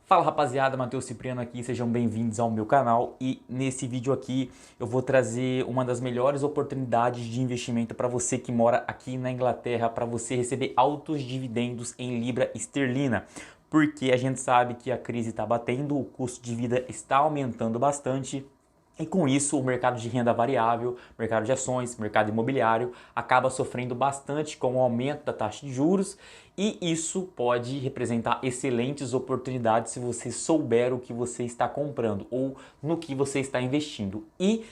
Fala rapaziada, Matheus Cipriano aqui, sejam bem-vindos ao meu canal e nesse vídeo aqui eu vou trazer uma das melhores oportunidades de investimento para você que mora aqui na Inglaterra, para você receber altos dividendos em libra esterlina, porque a gente sabe que a crise está batendo, o custo de vida está aumentando bastante. E com isso, o mercado de renda variável, mercado de ações, mercado imobiliário acaba sofrendo bastante com o aumento da taxa de juros e isso pode representar excelentes oportunidades se você souber o que você está comprando ou no que você está investindo. E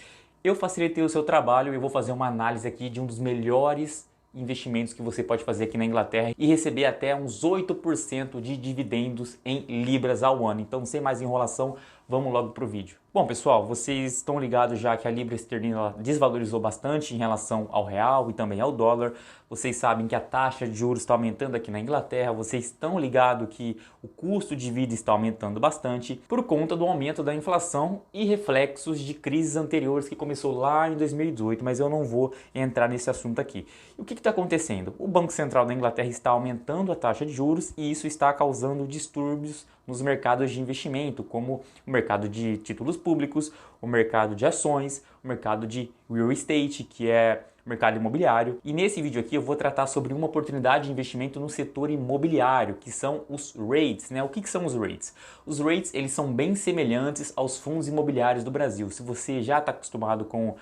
eu facilitei o seu trabalho e eu vou fazer uma análise aqui de um dos melhores investimentos que você pode fazer aqui na Inglaterra e receber até uns 8% de dividendos em libras ao ano. Então, sem mais enrolação, vamos logo para o vídeo. Bom, pessoal, vocês estão ligados já que a libra esterlina desvalorizou bastante em relação ao real e também ao dólar. Vocês sabem que a taxa de juros está aumentando aqui na Inglaterra. Vocês estão ligados que o custo de vida está aumentando bastante por conta do aumento da inflação e reflexos de crises anteriores que começou lá em 2018, mas eu não vou entrar nesse assunto aqui. E o que está acontecendo? O Banco Central da Inglaterra está aumentando a taxa de juros e isso está causando distúrbios nos mercados de investimento, como o mercado de títulos públicos, o mercado de ações, o mercado de real estate, que é o mercado imobiliário. E nesse vídeo aqui eu vou tratar sobre uma oportunidade de investimento no setor imobiliário, que são os REITs, né? O que são os REITs? Os REITs, eles são bem semelhantes aos fundos imobiliários do Brasil. Se você já está acostumado com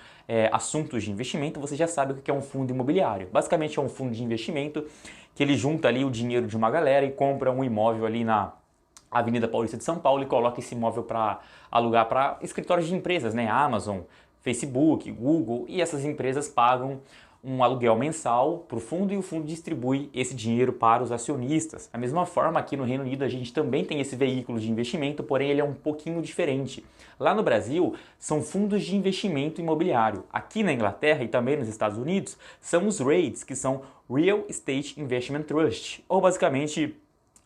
assuntos de investimento, você já sabe o que é um fundo imobiliário. Basicamente é um fundo de investimento que ele junta ali o dinheiro de uma galera e compra um imóvel ali na Avenida Paulista de São Paulo e coloca esse imóvel para alugar para escritórios de empresas, né? Amazon, Facebook, Google, e essas empresas pagam um aluguel mensal para o fundo e o fundo distribui esse dinheiro para os acionistas. Da mesma forma, aqui no Reino Unido a gente também tem esse veículo de investimento, porém ele é um pouquinho diferente. Lá no Brasil são fundos de investimento imobiliário. Aqui na Inglaterra e também nos Estados Unidos são os REITs, que são Real Estate Investment Trust, ou basicamente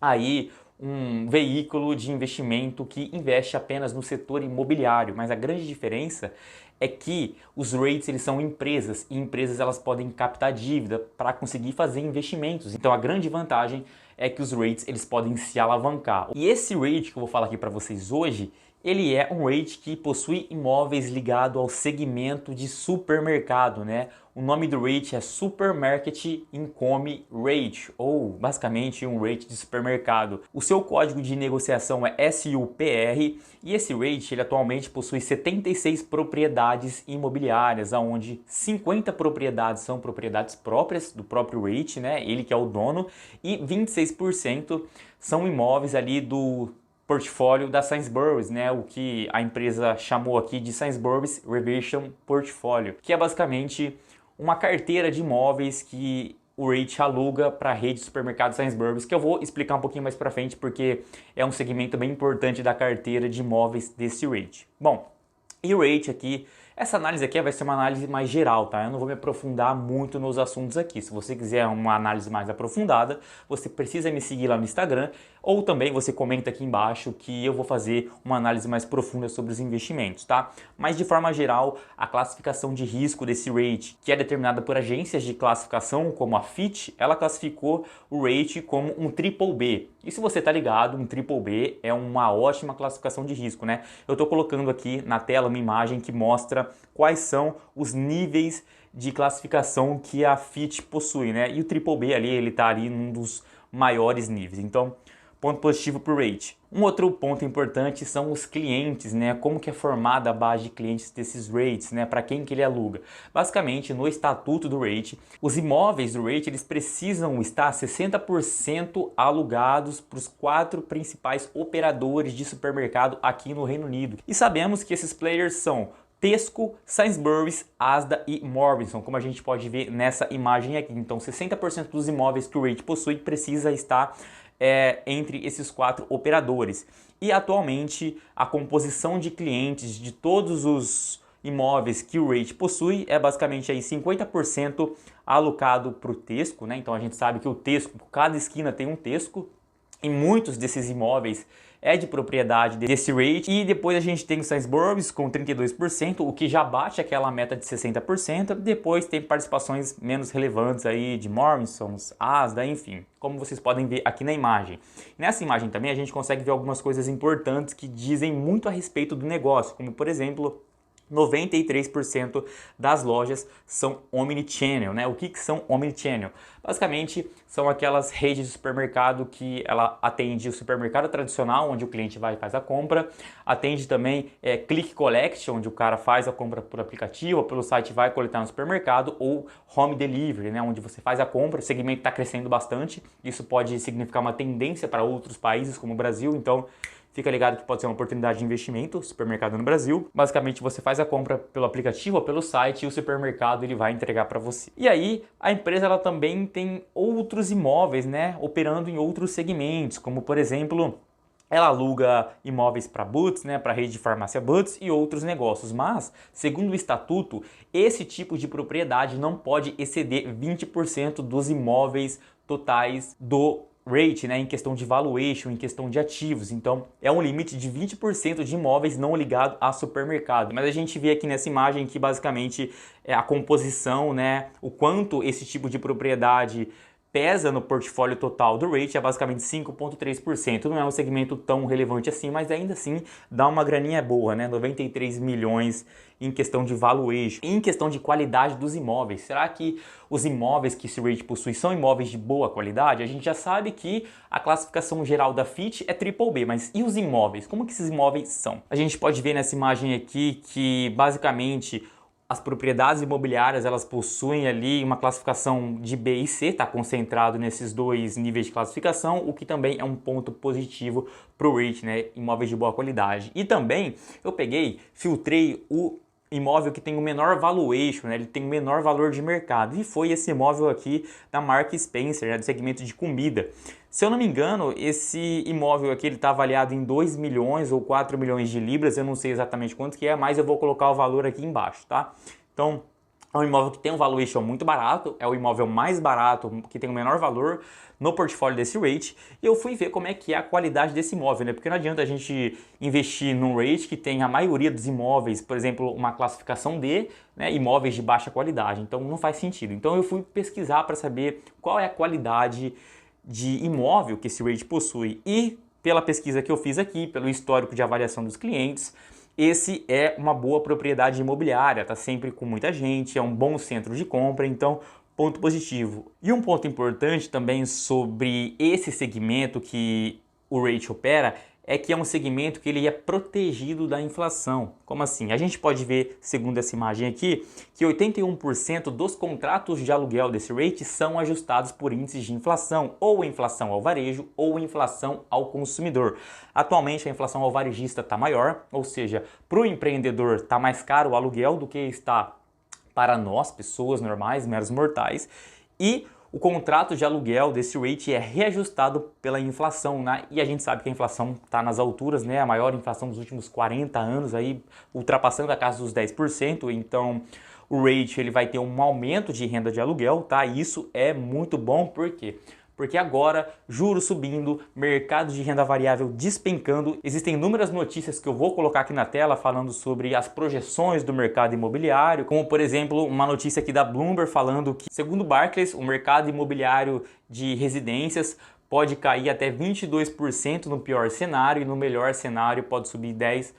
aí um veículo de investimento que investe apenas no setor imobiliário, mas a grande diferença é que os REITs eles são empresas e empresas elas podem captar dívida para conseguir fazer investimentos. Então a grande vantagem é que os REITs eles podem se alavancar. E esse REIT que eu vou falar aqui para vocês hoje, ele é um REIT que possui imóveis ligados ao segmento de supermercado, né? O nome do REIT é Supermarket Income REIT, ou basicamente um REIT de supermercado. O seu código de negociação é SUPR e esse REIT ele atualmente possui 76 propriedades imobiliárias, onde 50 propriedades são propriedades próprias do próprio REIT, né? Ele que é o dono, e 26% são imóveis ali do portfólio da Sainsbury's, né? O que a empresa chamou aqui de Sainsbury's Reversion Portfolio, que é basicamente uma carteira de imóveis que o REIT aluga para a rede de supermercados Sainsbury's, que eu vou explicar um pouquinho mais para frente, porque é um segmento bem importante da carteira de imóveis desse REIT. Bom, e o REIT aqui, essa análise aqui vai ser uma análise mais geral, tá? Eu não vou me aprofundar muito nos assuntos aqui. Se você quiser uma análise mais aprofundada, você precisa me seguir lá no Instagram ou também você comenta aqui embaixo que eu vou fazer uma análise mais profunda sobre os investimentos, tá? Mas de forma geral, a classificação de risco desse REIT, que é determinada por agências de classificação como a Fitch, ela classificou o REIT como um triple B. E se você tá ligado, um triple B é uma ótima classificação de risco, né? Eu tô colocando aqui na tela uma imagem que mostra quais são os níveis de classificação que a Fitch possui, né? E o triple B ali, ele tá ali num dos maiores níveis. Então, ponto positivo para o REIT. Um outro ponto importante são os clientes, né? Como que é formada a base de clientes desses REITs, né? Para quem que ele aluga. Basicamente, no estatuto do REIT, os imóveis do REIT eles precisam estar 60% alugados para os 4 principais operadores de supermercado aqui no Reino Unido. E sabemos que esses players são Tesco, Sainsbury's, Asda e Morrison, como a gente pode ver nessa imagem aqui. Então, 60% dos imóveis que o REIT possui precisa estar entre esses 4 operadores. E atualmente a composição de clientes de todos os imóveis que o REIT possui é basicamente aí 50% alocado para o Tesco, né? Então a gente sabe que o Tesco, cada esquina tem um Tesco, e muitos desses imóveis é de propriedade desse rate. E depois a gente tem o Sainsbury's com 32%, o que já bate aquela meta de 60%. Depois tem participações menos relevantes aí de Morrisons, Asda, enfim, como vocês podem ver aqui na imagem. Nessa imagem também a gente consegue ver algumas coisas importantes que dizem muito a respeito do negócio, como por exemplo, 93% das lojas são omnichannel, né? O que são omnichannel? Basicamente, são aquelas redes de supermercado que ela atende o supermercado tradicional, onde o cliente vai e faz a compra, atende também click collect, onde o cara faz a compra por aplicativo ou pelo site, vai coletar no supermercado, ou home delivery, né? Onde você faz a compra. O segmento está crescendo bastante, isso pode significar uma tendência para outros países como o Brasil, então fica ligado que pode ser uma oportunidade de investimento, supermercado no Brasil. Basicamente, você faz a compra pelo aplicativo ou pelo site e o supermercado ele vai entregar para você. E aí, a empresa ela também tem outros imóveis, né, operando em outros segmentos, como por exemplo, ela aluga imóveis para Boots, né, para a rede de farmácia Boots e outros negócios, mas, segundo o estatuto, esse tipo de propriedade não pode exceder 20% dos imóveis totais do rate, né, em questão de valuation, em questão de ativos. Então, é um limite de 20% de imóveis não ligados a supermercado. Mas a gente vê aqui nessa imagem que basicamente é a composição, né, o quanto esse tipo de propriedade pesa no portfólio total do rate é basicamente 5,3%. Não é um segmento tão relevante assim, mas ainda assim dá uma graninha boa, né? 93 milhões em questão de valuation. Em questão de qualidade dos imóveis, será que os imóveis que esse rate possui são imóveis de boa qualidade? A gente já sabe que a classificação geral da Fitch é BBB, mas e os imóveis? Como que esses imóveis são? A gente pode ver nessa imagem aqui que basicamente as propriedades imobiliárias elas possuem ali uma classificação de B e C, está concentrado nesses dois níveis de classificação, o que também é um ponto positivo para o REIT, né? Imóveis de boa qualidade. E também eu filtrei o imóvel que tem o menor valuation, né? Ele tem o menor valor de mercado, e foi esse imóvel aqui da Marks & Spencer, né? Do segmento de comida. Se eu não me engano, esse imóvel aqui ele está avaliado em 2 milhões ou 4 milhões de libras, eu não sei exatamente quanto que é, mas eu vou colocar o valor aqui embaixo, tá? Então, é um imóvel que tem um valuation muito barato, é o imóvel mais barato, que tem o menor valor no portfólio desse rate, e eu fui ver como é que é a qualidade desse imóvel, né? Porque não adianta a gente investir num rate que tem a maioria dos imóveis, por exemplo, uma classificação D, né? Imóveis de baixa qualidade, então não faz sentido. Então eu fui pesquisar para saber qual é a qualidade de imóvel que esse rate possui, e pela pesquisa que eu fiz aqui, pelo histórico de avaliação dos clientes, esse é uma boa propriedade imobiliária, está sempre com muita gente, é um bom centro de compra, então ponto positivo. E um ponto importante também sobre esse segmento que o rate opera é que é um segmento que ele é protegido da inflação. Como assim? A gente pode ver, segundo essa imagem aqui, que 81% dos contratos de aluguel desse rate são ajustados por índices de inflação, ou inflação ao varejo, ou inflação ao consumidor. Atualmente a inflação ao varejista está maior, ou seja, para o empreendedor está mais caro o aluguel do que está para nós, pessoas normais, meros mortais, e o contrato de aluguel desse rate é reajustado pela inflação, né? E a gente sabe que a inflação está nas alturas, né? A maior inflação dos últimos 40 anos, aí, ultrapassando a casa dos 10%, então o rate ele vai ter um aumento de renda de aluguel, tá? E isso é muito bom, por quê? Porque agora, juros subindo, mercado de renda variável despencando, existem inúmeras notícias que eu vou colocar aqui na tela falando sobre as projeções do mercado imobiliário, como por exemplo uma notícia aqui da Bloomberg falando que, segundo Barclays, o mercado imobiliário de residências pode cair até 22% no pior cenário, e no melhor cenário pode subir 10%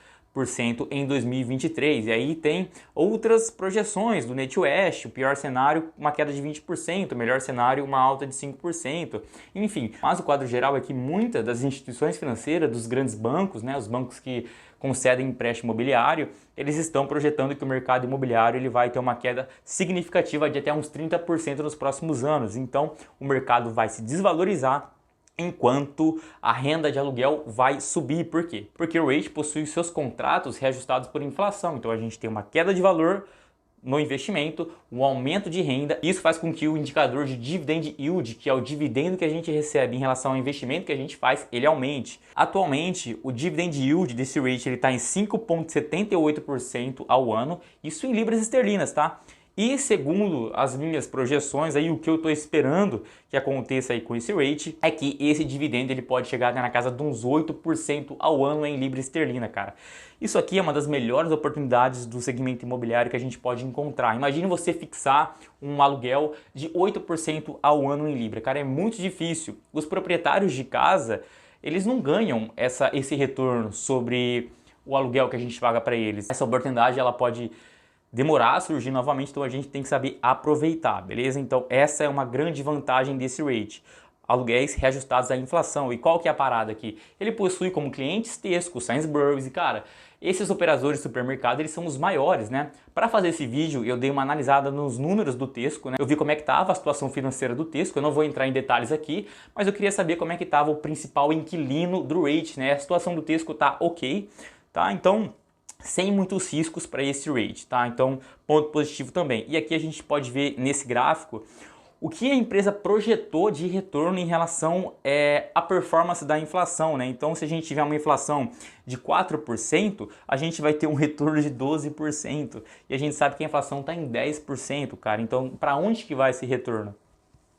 em 2023. E aí tem outras projeções do NatWest, o pior cenário uma queda de 20%, o melhor cenário uma alta de 5%, enfim. Mas o quadro geral é que muitas das instituições financeiras, dos grandes bancos, né, os bancos que concedem empréstimo imobiliário, eles estão projetando que o mercado imobiliário ele vai ter uma queda significativa de até uns 30% nos próximos anos. Então o mercado vai se desvalorizar enquanto a renda de aluguel vai subir. Por quê? Porque o rate possui seus contratos reajustados por inflação, então a gente tem uma queda de valor no investimento, um aumento de renda. Isso faz com que o indicador de dividend yield, que é o dividendo que a gente recebe em relação ao investimento que a gente faz, ele aumente. Atualmente, o dividend yield desse rate está em 5,78% ao ano, isso em libras esterlinas, tá? E segundo as minhas projeções, aí, o que eu estou esperando que aconteça aí com esse rate é que esse dividendo ele pode chegar na casa de uns 8% ao ano em libra esterlina, cara. Isso aqui é uma das melhores oportunidades do segmento imobiliário que a gente pode encontrar. Imagine você fixar um aluguel de 8% ao ano em libra. Cara, é muito difícil. Os proprietários de casa, eles não ganham esse retorno sobre o aluguel que a gente paga para eles. Essa oportunidade ela pode demorar a surgir novamente, então a gente tem que saber aproveitar, beleza? Então essa é uma grande vantagem desse rate. Aluguéis reajustados à inflação. E qual que é a parada aqui? Ele possui como clientes Tesco, Sainsbury's e, cara, esses operadores de supermercado, eles são os maiores, né? Para fazer esse vídeo, eu dei uma analisada nos números do Tesco, né? Eu vi como é que estava a situação financeira do Tesco, eu não vou entrar em detalhes aqui, mas eu queria saber como é que estava o principal inquilino do rate, né? A situação do Tesco tá ok, tá? Então, sem muitos riscos para esse rate, tá? Então, ponto positivo também. E aqui a gente pode ver nesse gráfico o que a empresa projetou de retorno em relação à performance da inflação, né? Então, se a gente tiver uma inflação de 4%, a gente vai ter um retorno de 12%. E a gente sabe que a inflação está em 10%, cara. Então, para onde que vai esse retorno?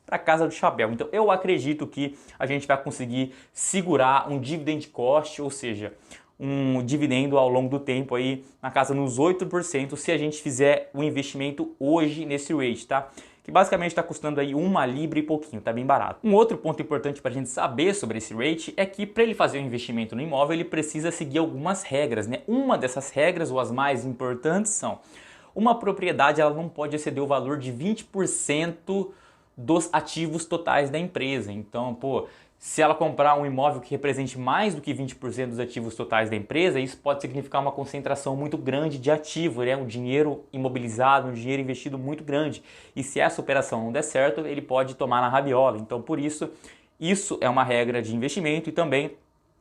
Para casa do chapéu. Então, eu acredito que a gente vai conseguir segurar um dividend cost, ou seja, um dividendo ao longo do tempo aí na casa nos 8% se a gente fizer o investimento hoje nesse rate, tá? Que basicamente está custando aí 1 libra e pouquinho, tá bem barato. Um outro ponto importante para a gente saber sobre esse rate é que para ele fazer um investimento no imóvel ele precisa seguir algumas regras, né? Uma dessas regras, ou as mais importantes, são: uma propriedade ela não pode exceder o valor de 20% dos ativos totais da empresa. Então, pô, se ela comprar um imóvel que represente mais do que 20% dos ativos totais da empresa, isso pode significar uma concentração muito grande de ativo, né? Um dinheiro imobilizado, um dinheiro investido muito grande. E se essa operação não der certo, ele pode tomar na rabiola. Então, por isso, isso é uma regra de investimento e também,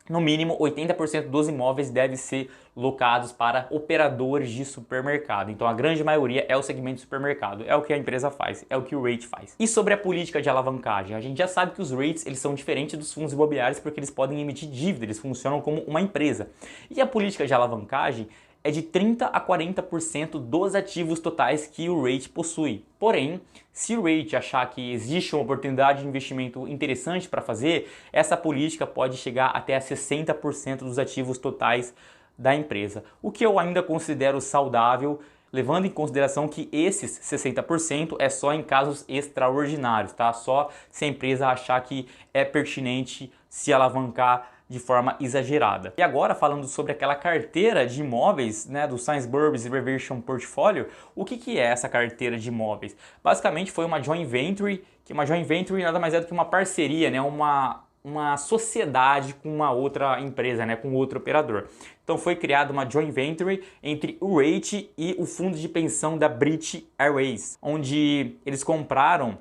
no mínimo, 80% dos imóveis devem ser locados para operadores de supermercado. Então a grande maioria é o segmento de supermercado, é o que a empresa faz, é o que o rate faz. E sobre a política de alavancagem, a gente já sabe que os rates eles são diferentes dos fundos imobiliários porque eles podem emitir dívida, eles funcionam como uma empresa. E a política de alavancagem é de 30 a 40% dos ativos totais que o rate possui. Porém, se o rate achar que existe uma oportunidade de investimento interessante para fazer, essa política pode chegar até a 60% dos ativos totais da empresa, o que eu ainda considero saudável, levando em consideração que esses 60% é só em casos extraordinários, tá? Só se a empresa achar que é pertinente se alavancar de forma exagerada. E agora, falando sobre aquela carteira de imóveis, né, do Sainsbury's Reversion Portfolio, o que é essa carteira de imóveis? Basicamente foi uma joint venture, que uma joint venture nada mais é do que uma parceria, né, uma sociedade com uma outra empresa, né, com outro operador. Então foi criada uma joint venture entre o rate e o fundo de pensão da British Airways, onde eles compraram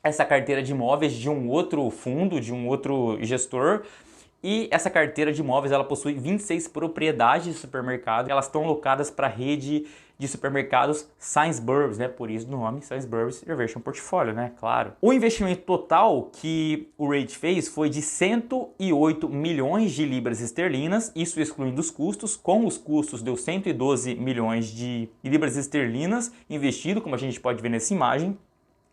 essa carteira de imóveis de um outro fundo, de um outro gestor. E essa carteira de imóveis ela possui 26 propriedades de supermercado. Elas estão locadas para a rede de supermercados Sainsbury's, né? Por isso o nome Sainsbury's Reversion Portfolio, né? Claro. O investimento total que o rate fez foi de 108 milhões de libras esterlinas, isso excluindo os custos. Com os custos deu 112 milhões de libras esterlinas investido, como a gente pode ver nessa imagem,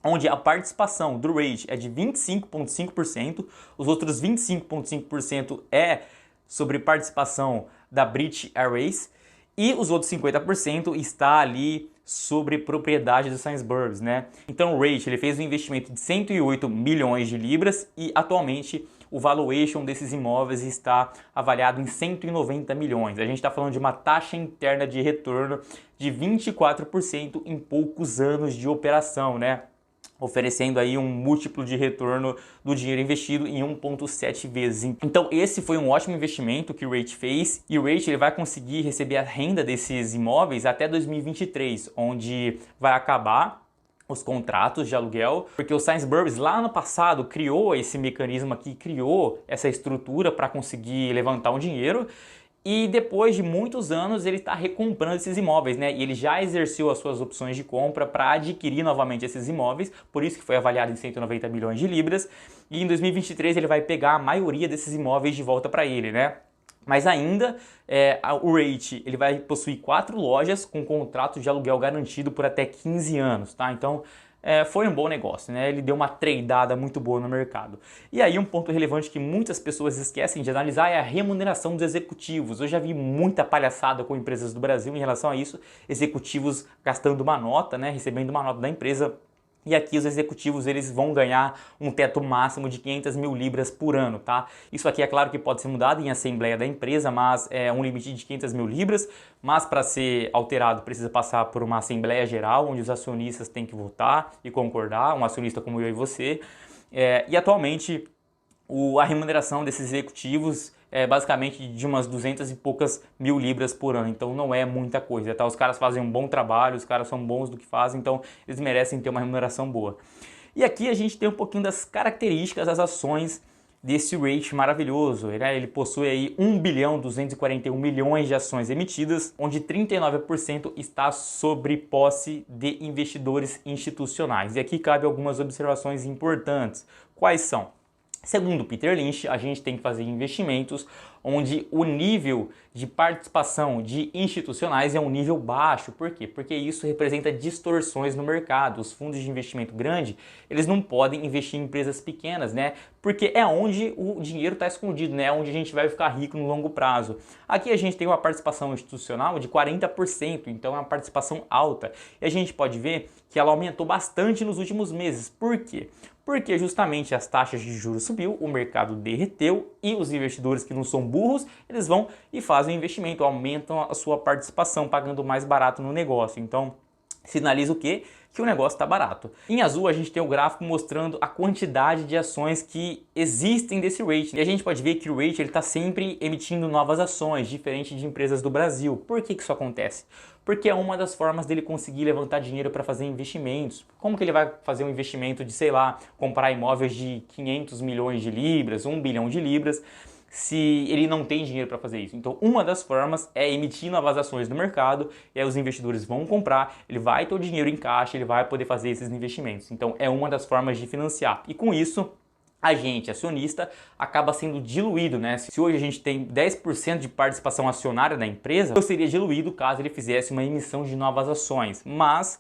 onde a participação do rate é de 25,5%, os outros 25,5% é sobre participação da British Airways e os outros 50% está ali sobre propriedade do Sainsbury's, né? Então o rate ele fez um investimento de 108 milhões de libras e atualmente o valuation desses imóveis está avaliado em 190 milhões. A gente está falando de uma taxa interna de retorno de 24% em poucos anos de operação, né? Oferecendo aí um múltiplo de retorno do dinheiro investido em 1,7 vezes. Então esse foi um ótimo investimento que o rate fez e o rate ele vai conseguir receber a renda desses imóveis até 2023, onde vai acabar os contratos de aluguel, porque o Sainsbury's lá no passado criou esse mecanismo aqui, criou essa estrutura para conseguir levantar um dinheiro. E depois de muitos anos ele está recomprando esses imóveis, né? E ele já exerceu as suas opções de compra para adquirir novamente esses imóveis, por isso que foi avaliado em 190 milhões de libras. E em 2023 ele vai pegar a maioria desses imóveis de volta para ele, né? Mas ainda o Rate ele vai possuir 4 lojas com contrato de aluguel garantido por até 15 anos, tá? Então foi um bom negócio, né? Ele deu uma tradeada muito boa no mercado. E aí um ponto relevante que muitas pessoas esquecem de analisar é a remuneração dos executivos. Eu já vi muita palhaçada com empresas do Brasil em relação a isso, executivos gastando uma nota, né? Recebendo uma nota da empresa. E aqui os executivos eles vão ganhar um teto máximo de 500 mil libras por ano, tá? Isso aqui é claro que pode ser mudado em assembleia da empresa, mas é um limite de 500 mil libras, mas para ser alterado precisa passar por uma assembleia geral, onde os acionistas têm que votar e concordar, um acionista como eu e você. E atualmente a remuneração desses executivos é basicamente de umas 200 e poucas mil libras por ano, então não é muita coisa, tá? Os caras fazem um bom trabalho, os caras são bons do que fazem, então eles merecem ter uma remuneração boa. E aqui a gente tem um pouquinho das características das ações desse Rate maravilhoso, né? Ele possui aí 1 bilhão 241 milhões de ações emitidas, onde 39% está sobre posse de investidores institucionais. E aqui cabe algumas observações importantes. Quais são? Segundo Peter Lynch, a gente tem que fazer investimentos onde o nível de participação de institucionais é um nível baixo. Por quê? Porque isso representa distorções no mercado. Os fundos de investimento grande, eles não podem investir em empresas pequenas, né? Porque é onde o dinheiro está escondido, né? É onde a gente vai ficar rico no longo prazo. Aqui a gente tem uma participação institucional de 40%, então é uma participação alta. E a gente pode ver que ela aumentou bastante nos últimos meses. Por quê? Porque justamente as taxas de juros subiu, o mercado derreteu e os investidores que não são burros, eles vão e fazem o investimento, aumentam a sua participação, pagando mais barato no negócio. Então, sinaliza o quê? Que o negócio está barato. Em azul a gente tem o gráfico mostrando a quantidade de ações que existem desse Rate. E a gente pode ver que o Rate está sempre emitindo novas ações, diferente de empresas do Brasil. Por que isso acontece? Porque é uma das formas dele conseguir levantar dinheiro para fazer investimentos. Como que ele vai fazer um investimento de, sei lá, comprar imóveis de 500 milhões de libras, 1 bilhão de libras, se ele não tem dinheiro para fazer isso? Então, uma das formas é emitir novas ações no mercado, e aí os investidores vão comprar, ele vai ter o dinheiro em caixa, ele vai poder fazer esses investimentos. Então, é uma das formas de financiar. E com isso, a gente, acionista, acaba sendo diluído, né? Se hoje a gente tem 10% de participação acionária da empresa, eu seria diluído caso ele fizesse uma emissão de novas ações. Mas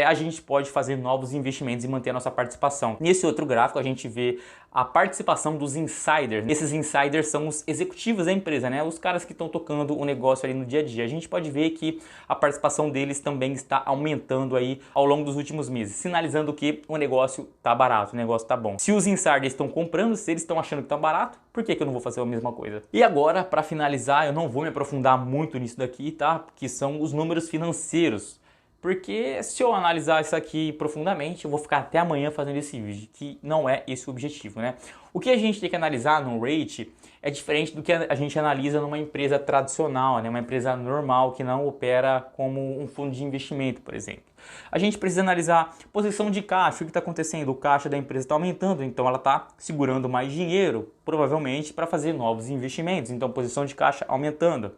a gente pode fazer novos investimentos e manter a nossa participação. Nesse outro gráfico a gente vê a participação dos insiders. Esses insiders são os executivos da empresa, né? Os caras que estão tocando o negócio ali no dia a dia. A gente pode ver que a participação deles também está aumentando aí ao longo dos últimos meses, sinalizando que o negócio está barato, o negócio está bom. Se os insiders estão comprando, se eles estão achando que está barato, por que eu não vou fazer a mesma coisa? E agora, para finalizar, eu não vou me aprofundar muito nisso daqui, tá? Que são os números financeiros. Porque se eu analisar isso aqui profundamente, eu vou ficar até amanhã fazendo esse vídeo, que não é esse o objetivo, né? O que a gente tem que analisar no Rate é diferente do que a gente analisa numa empresa tradicional, né? Uma empresa normal que não opera como um fundo de investimento, por exemplo. A gente precisa analisar posição de caixa, o que está acontecendo? O caixa da empresa está aumentando, então ela está segurando mais dinheiro, provavelmente para fazer novos investimentos, então posição de caixa aumentando.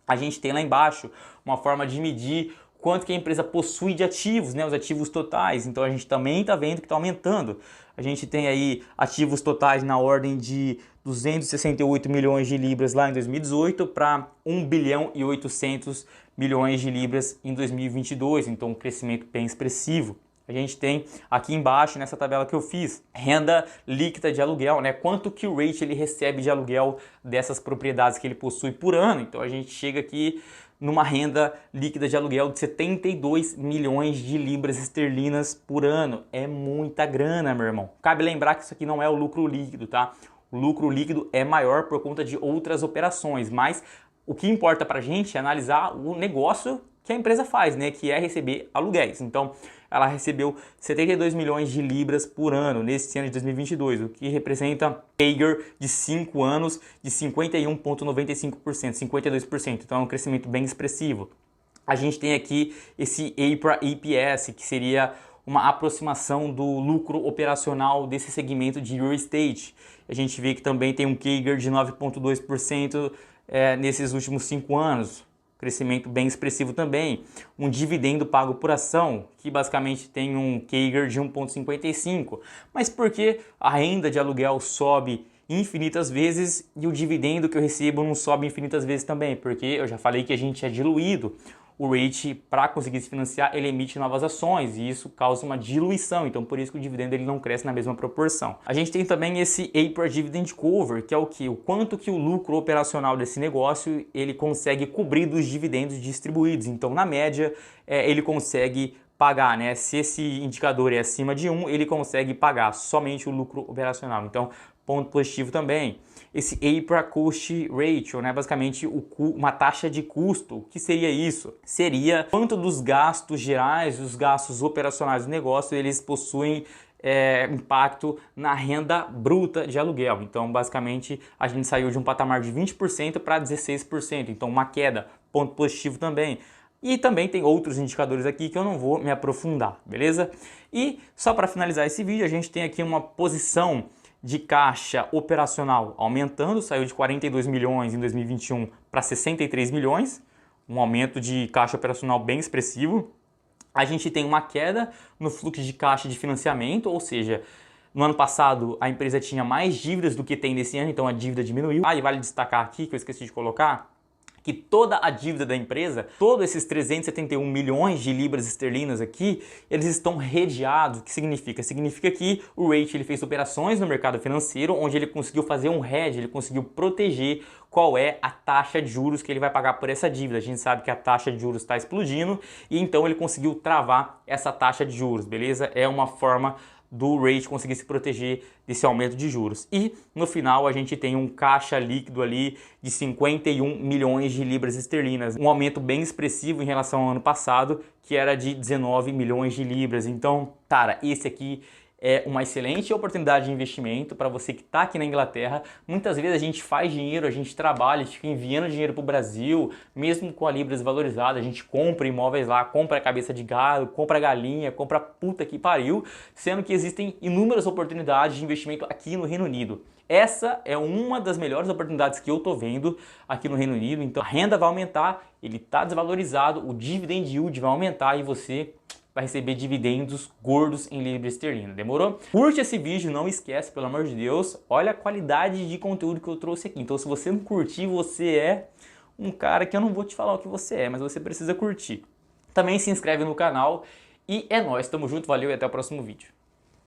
A gente tem lá embaixo uma forma de medir quanto que a empresa possui de ativos, né, os ativos totais. Então a gente também está vendo que está aumentando. A gente tem aí ativos totais na ordem de 268 milhões de libras lá em 2018 para 1 bilhão e 800 milhões de libras em 2022. Então um crescimento bem expressivo. A gente tem aqui embaixo, nessa tabela que eu fiz, renda líquida de aluguel, né? Quanto que o Rate ele recebe de aluguel dessas propriedades que ele possui por ano. Então a gente chega aqui numa renda líquida de aluguel de 72 milhões de libras esterlinas por ano. É muita grana, meu irmão. Cabe lembrar que isso aqui não é o lucro líquido, tá? O lucro líquido é maior por conta de outras operações, mas o que importa pra gente é analisar o negócio que a empresa faz, né? Que é receber aluguéis. Então, ela recebeu 72 milhões de libras por ano nesse ano de 2022, o que representa CAGR de 5 anos de 51,95%, 52%. Então é um crescimento bem expressivo. A gente tem aqui esse EPRA EPS, que seria uma aproximação do lucro operacional desse segmento de real estate. A gente vê que também tem um CAGR de 9,2% nesses últimos 5 anos. Crescimento bem expressivo também, um dividendo pago por ação, que basicamente tem um CAGR de 1,55. Mas por que a renda de aluguel sobe infinitas vezes e o dividendo que eu recebo não sobe infinitas vezes também, porque eu já falei que a gente é diluído. O REIT, para conseguir se financiar, ele emite novas ações e isso causa uma diluição, então por isso que o dividendo ele não cresce na mesma proporção. A gente tem também esse EPRA Dividend Cover, que é o que? O quanto que o lucro operacional desse negócio ele consegue cobrir dos dividendos distribuídos. Então, na média, ele consegue pagar, né? Se esse indicador é acima de 1, ele consegue pagar somente o lucro operacional. Então, ponto positivo também. Esse EPRA Cost Ratio, né? Basicamente uma taxa de custo. O que seria isso? Seria quanto dos gastos gerais, os gastos operacionais do negócio, eles possuem impacto na renda bruta de aluguel. Então, basicamente, a gente saiu de um patamar de 20% para 16%. Então, uma queda, ponto positivo também. E também tem outros indicadores aqui que eu não vou me aprofundar, beleza? E só para finalizar esse vídeo, a gente tem aqui uma posição de caixa operacional aumentando, saiu de 42 milhões em 2021 para 63 milhões, um aumento de caixa operacional bem expressivo. A gente tem uma queda no fluxo de caixa de financiamento, ou seja, no ano passado a empresa tinha mais dívidas do que tem nesse ano, então a dívida diminuiu. E vale destacar aqui, que eu esqueci de colocar, que toda a dívida da empresa, todos esses 371 milhões de libras esterlinas aqui, eles estão redeados. O que significa? Significa que o REIT ele fez operações no mercado financeiro, onde ele conseguiu fazer um hedge, ele conseguiu proteger qual é a taxa de juros que ele vai pagar por essa dívida. A gente sabe que a taxa de juros está explodindo e então ele conseguiu travar essa taxa de juros, beleza? É uma forma do REIT conseguir se proteger desse aumento de juros. E no final a gente tem um caixa líquido ali de 51 milhões de libras esterlinas, um aumento bem expressivo em relação ao ano passado, que era de 19 milhões de libras. Então, cara, esse aqui é uma excelente oportunidade de investimento para você que está aqui na Inglaterra. Muitas vezes a gente faz dinheiro, a gente trabalha, a gente fica enviando dinheiro para o Brasil, mesmo com a libra desvalorizada, a gente compra imóveis lá, compra cabeça de gado, compra galinha, compra puta que pariu, sendo que existem inúmeras oportunidades de investimento aqui no Reino Unido. Essa é uma das melhores oportunidades que eu estou vendo aqui no Reino Unido. Então a renda vai aumentar, ele está desvalorizado, o dividend yield vai aumentar e você vai receber dividendos gordos em libra esterlina, demorou? Curte esse vídeo, não esquece, pelo amor de Deus, olha a qualidade de conteúdo que eu trouxe aqui. Então se você não curtir, você é um cara que eu não vou te falar o que você é, mas você precisa curtir. Também se inscreve no canal e é nóis, tamo junto, valeu e até o próximo vídeo.